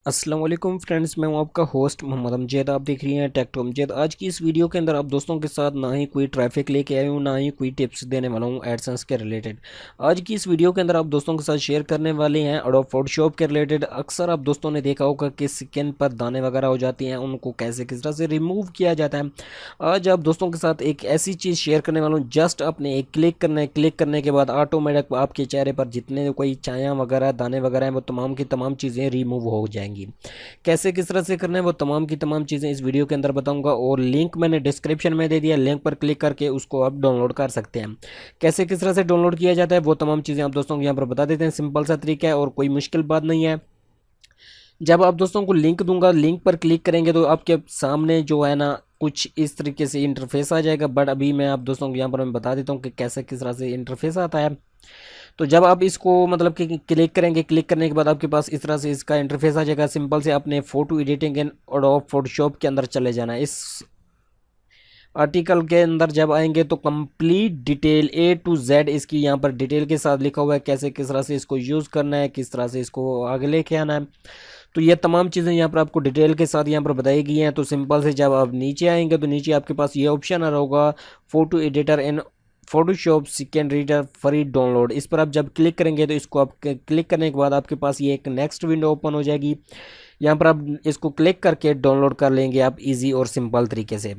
अस्सलाम वालेकुम फ्रेंड्स, मैं हूं आपका होस्ट मोहम्मद अमजद। आप देख रही हैं टेक टू अमजद। आज की इस वीडियो के अंदर आप दोस्तों के साथ ना ही कोई ट्रैफिक लेके आया हूं, ना ही कोई टिप्स देने वाला हूं एडसेंस के रिलेटेड। आज की इस वीडियो के अंदर आप दोस्तों के साथ शेयर करने वाले हैं एडोब फोटोशॉप के रिलेटेड। अक्सर आप दोस्तों ने देखा होगा कि स्किन पर दाने वगैरह हो जाती हैं, उनको कैसे किस तरह से रिमूव किया जाता है। आज आप दोस्तों के साथ एक ऐसी चीज़ शेयर करने वाला हूँ, जस्ट अपने एक क्लिक करना है। क्लिक करने के बाद ऑटोमेटिक आपके चेहरे पर जितने कोई छाया वगैरह दाने वगैरह हैं वो तमाम की तमाम चीज़ें रिमूव हो जाएंगी। कैसे किस तरह से करना है वो तमाम की तमाम चीज़ें इस वीडियो के अंदर बताऊंगा, और लिंक मैंने डिस्क्रिप्शन में दे दिया। लिंक पर क्लिक करके उसको आप डाउनलोड कर सकते हैं। कैसे किस तरह से डाउनलोड किया जाता है वो तमाम चीज़ें आप दोस्तों को यहाँ पर बता देते हैं। सिंपल सा तरीका है और कोई मुश्किल बात नहीं है। जब आप दोस्तों को लिंक दूंगा, लिंक पर क्लिक करेंगे तो आपके सामने जो है ना कुछ इस तरीके से इंटरफेस आ जाएगा। बट अभी मैं आप दोस्तों को यहाँ पर मैं बता देता हूँ कि कैसे किस तरह से इंटरफेस आता है। तो जब आप इसको मतलब कि क्लिक करेंगे, क्लिक करने के बाद आपके पास इस तरह से इसका इंटरफेस आ जाएगा। सिंपल से अपने photo editing and adobe Photoshop के अंदर चले जाना है। इस आर्टिकल के अंदर जब आएंगे तो complete detail A to Z इसकी यहाँ पर डिटेल के साथ लिखा हुआ है, कैसे किस तरह से इसको यूज़ करना है, किस तरह से इसको आगे लेके आना है। तो ये तमाम चीज़ें यहाँ पर आपको डिटेल के साथ यहाँ पर बताई गई हैं। तो सिंपल से जब आप नीचे आएंगे तो नीचे आपके पास ये ऑप्शन आ रहा होगा, photo editor and Photoshop scan reader free download. इस पर आप जब क्लिक करेंगे तो इसको आप क्लिक करने के बाद आपके पास ये एक नेक्स्ट विंडो ओपन हो जाएगी। यहाँ पर आप इसको क्लिक करके डाउनलोड कर लेंगे आप इजी और सिंपल तरीके से।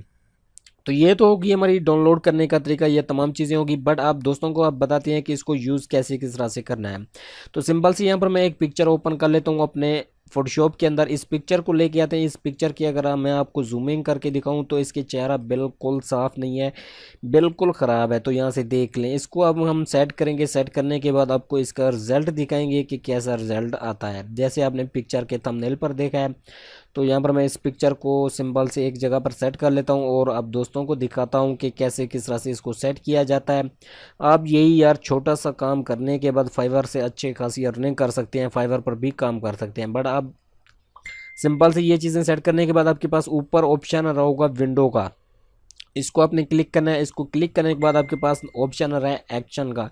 तो ये तो होगी हमारी डाउनलोड करने का तरीका, ये तमाम चीज़ें होगी। बट आप दोस्तों को आप बताते हैं कि इसको यूज़ कैसे किस तरह से करना है। तो सिंपल से यहाँ पर मैं एक पिक्चर ओपन कर लेता हूँ अपने फोटोशॉप के अंदर। इस पिक्चर को लेके आते हैं। इस पिक्चर की अगर मैं आपको जूमिंग करके दिखाऊं तो इसके चेहरा बिल्कुल साफ़ नहीं है, बिल्कुल ख़राब है। तो यहाँ से देख लें। इसको अब हम सेट करेंगे। सेट करने के बाद आपको इसका रिज़ल्ट दिखाएंगे कि कैसा रिज़ल्ट आता है, जैसे आपने पिक्चर के थंबनेल पर देखा है। तो यहाँ पर मैं इस पिक्चर को सिंपल से एक जगह पर सेट कर लेता हूँ और अब दोस्तों को दिखाता हूँ कि कैसे किस तरह से इसको सेट किया जाता है। आप यही यार छोटा सा काम करने के बाद फाइवर से अच्छे खासी अर्निंग कर सकते हैं, फाइवर पर भी काम कर सकते हैं। बट आप सिंपल से ये चीज़ें सेट करने के बाद आपके पास ऊपर ऑप्शन आ रहा होगा विंडो का, इसको आपने क्लिक करना है। इसको क्लिक करने के बाद आपके पास ऑप्शन आ रहा है एक्शन का,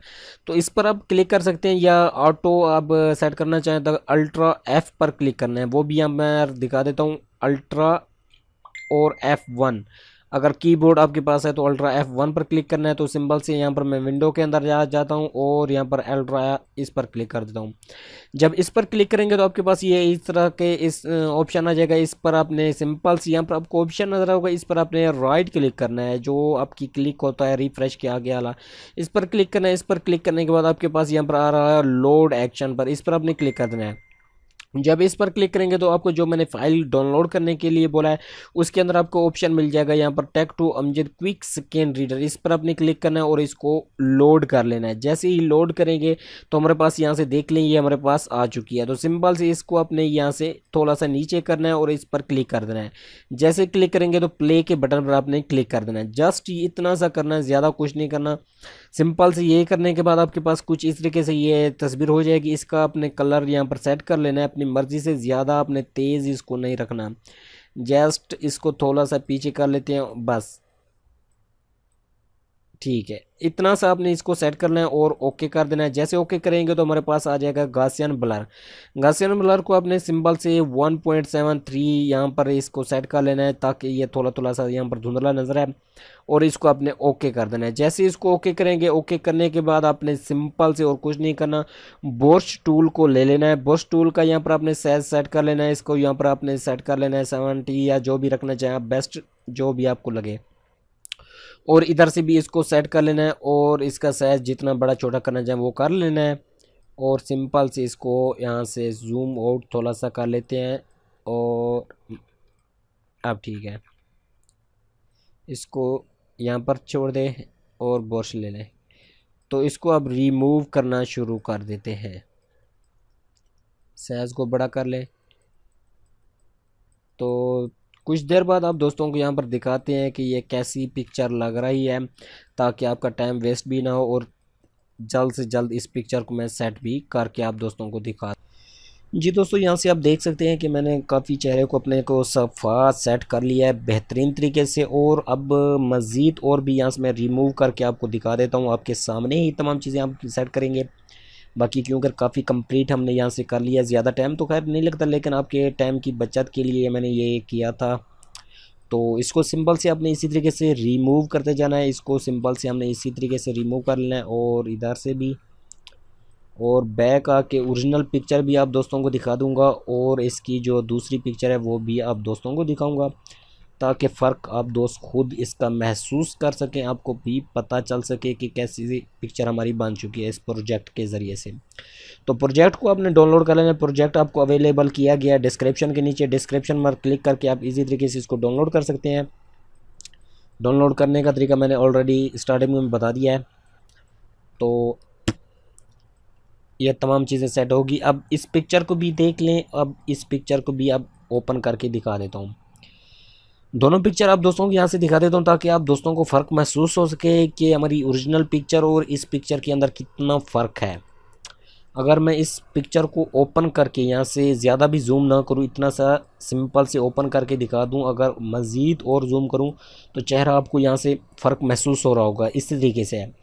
तो इस पर आप क्लिक कर सकते हैं, या ऑटो आप सेट करना चाहें तो अल्ट्रा F पर क्लिक करना है। वो भी यहाँ मैं दिखा देता हूँ, अल्ट्रा और F1। अगर कीबोर्ड आपके पास है तो अल्ट्रा F1 पर क्लिक करना है। तो सिंपल से यहाँ पर मैं विंडो के अंदर जाता हूँ और यहाँ पर अल्ट्रा इस पर क्लिक कर देता हूँ। जब इस पर क्लिक करेंगे तो आपके पास ये इस तरह के इस ऑप्शन आ जाएगा। इस पर आपने सिंपल से यहाँ पर आपको ऑप्शन नजर होगा, इस पर आपने राइट क्लिक करना है। जो आपकी क्लिक होता है रिफ्रेश के आगे वाला, इस पर क्लिक करना है। इस पर क्लिक करने के बाद आपके पास यहाँ पर आ रहा है लोड एक्शन पर, इस पर आपने क्लिक कर देना है। जब इस पर क्लिक करेंगे तो आपको जो मैंने फाइल डाउनलोड करने के लिए बोला है उसके अंदर आपको ऑप्शन मिल जाएगा यहाँ पर take to Amjad quick scan reader. इस पर आपने क्लिक करना है और इसको लोड कर लेना है। जैसे ही लोड करेंगे तो हमारे पास यहाँ से देख लें ये हमारे पास आ चुकी है। तो सिंपल से इसको अपने यहाँ से थोड़ा सा नीचे करना है और इस पर क्लिक कर देना है। जैसे क्लिक करेंगे तो प्ले के बटन पर आपने क्लिक कर देना है। जस्ट इतना सा करना है, ज़्यादा कुछ नहीं करना। सिंपल से ये करने के बाद आपके पास कुछ इस तरीके से ये तस्वीर हो जाएगी। इसका अपने कलर यहाँ पर सेट कर लेना है अपनी मर्ज़ी से, ज़्यादा आपने तेज़ इसको नहीं रखना। जस्ट इसको थोड़ा सा पीछे कर लेते हैं बस, ठीक है। इतना सा आपने इसको सेट करना है और ओके कर देना है। जैसे ओके करेंगे तो हमारे पास आ जाएगा गासियन ब्लर। गासियन ब्लर को आपने सिंपल से 1.73 यहाँ पर इसको सेट कर लेना है ताकि ये थोड़ा थोड़ा सा यहाँ पर धुंधला नजर आए, और इसको आपने ओके कर देना है। जैसे इसको ओके करेंगे, ओके करने के बाद आपने सिंपल से और कुछ नहीं करना, बोर्श टूल को ले लेना है। बोर्श टूल का यहाँ पर आपने साइज सेट कर लेना है। इसको यहाँ पर आपने सेट कर लेना है 70 या जो भी रखना चाहें आप, बेस्ट जो भी आपको लगे। और इधर से भी इसको सेट कर लेना है और इसका साइज जितना बड़ा छोटा करना चाहें वो कर लेना है। और सिंपल से इसको यहाँ से जूम आउट थोड़ा सा कर लेते हैं और अब ठीक है। इसको यहाँ पर छोड़ दें और ब्रश ले लें। तो इसको अब रिमूव करना शुरू कर देते हैं। साइज को बड़ा कर लें। तो कुछ देर बाद आप दोस्तों को यहाँ पर दिखाते हैं कि ये कैसी पिक्चर लग रही है, ताकि आपका टाइम वेस्ट भी ना हो और जल्द से जल्द इस पिक्चर को मैं सेट भी करके आप दोस्तों को दिखा। जी दोस्तों, यहाँ से आप देख सकते हैं कि मैंने काफ़ी चेहरे को अपने को सफ़ा सेट कर लिया है बेहतरीन तरीके से। और अब मज़ीद और भी यहाँ से मैं रिमूव करके आपको दिखा देता हूँ। आपके सामने ही तमाम चीज़ें आप सेट करेंगे। बाकी क्योंकि काफ़ी कंप्लीट हमने यहाँ से कर लिया, ज़्यादा टाइम तो खैर नहीं लगता, लेकिन आपके टाइम की बचत के लिए मैंने ये किया था। तो इसको सिंपल से आपने इसी तरीके से रिमूव करते जाना है, इसको सिंपल से हमने इसी तरीके से रिमूव कर लेना है, और इधर से भी, और बैक आके ओरिजिनल पिक्चर भी आप दोस्तों को दिखा दूंगा, और इसकी जो दूसरी पिक्चर है वो भी आप दोस्तों को दिखाऊंगा, ताकि फ़र्क आप दोस्त खुद इसका महसूस कर सकें, आपको भी पता चल सके कि कैसी पिक्चर हमारी बन चुकी है इस प्रोजेक्ट के ज़रिए से। तो प्रोजेक्ट को आपने डाउनलोड कर लेना है। प्रोजेक्ट आपको अवेलेबल किया गया है डिस्क्रिप्शन के नीचे, डिस्क्रिप्शन पर क्लिक करके आप इजी तरीके से इसको डाउनलोड कर सकते हैं। डाउनलोड करने का तरीका मैंने ऑलरेडी स्टार्टिंग में बता दिया है। तो ये तमाम चीज़ें सेट होगी। अब इस पिक्चर को भी देख लें, अब इस पिक्चर को भी अब ओपन करके दिखा देता हूँ। दोनों पिक्चर आप दोस्तों को यहाँ से दिखा देता हूँ, ताकि आप दोस्तों को फ़र्क महसूस हो सके कि हमारी ओरिजिनल पिक्चर और इस पिक्चर के अंदर कितना फ़र्क है। अगर मैं इस पिक्चर को ओपन करके यहाँ से ज़्यादा भी जूम ना करूँ, इतना सा सिंपल से ओपन करके दिखा दूँ, अगर मज़ीद और जूम करूँ तो चेहरा आपको यहाँ से फ़र्क महसूस हो रहा होगा, इस तरीके से है।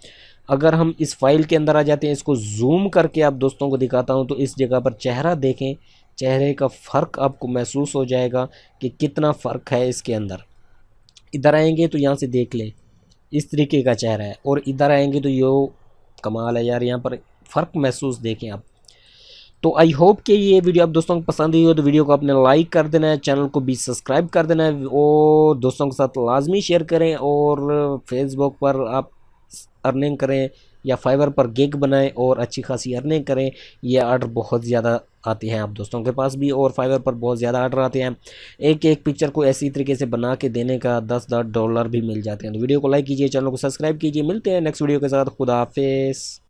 अगर हम इस फाइल के अंदर आ जाते हैं, इसको जूम करके आप दोस्तों को दिखाता हूँ, तो इस जगह पर चेहरा देखें, चेहरे का फ़र्क आपको महसूस हो जाएगा कि कितना फ़र्क है इसके अंदर। इधर आएंगे तो यहाँ से देख लें, इस तरीके का चेहरा है, और इधर आएंगे तो यो कमाल है यार, यहाँ पर फ़र्क महसूस देखें आप। तो आई होप कि ये वीडियो आप दोस्तों को पसंद आई हो, तो वीडियो को आपने लाइक कर देना है, चैनल को भी सब्सक्राइब कर देना है, और दोस्तों के साथ लाजमी शेयर करें, और फेसबुक पर आप अर्निंग करें या फाइवर पर गिग बनाएं और अच्छी खासी अर्निंग करें। ये ऑर्डर बहुत ज़्यादा आते हैं आप दोस्तों के पास भी, और फाइवर पर बहुत ज़्यादा ऑर्डर आते हैं। एक एक पिक्चर को ऐसी तरीके से बना के देने का $10 भी मिल जाते हैं। तो वीडियो को लाइक कीजिए, चैनल को सब्सक्राइब कीजिए। मिलते हैं नेक्स्ट वीडियो के साथ। खुदा हाफिज़।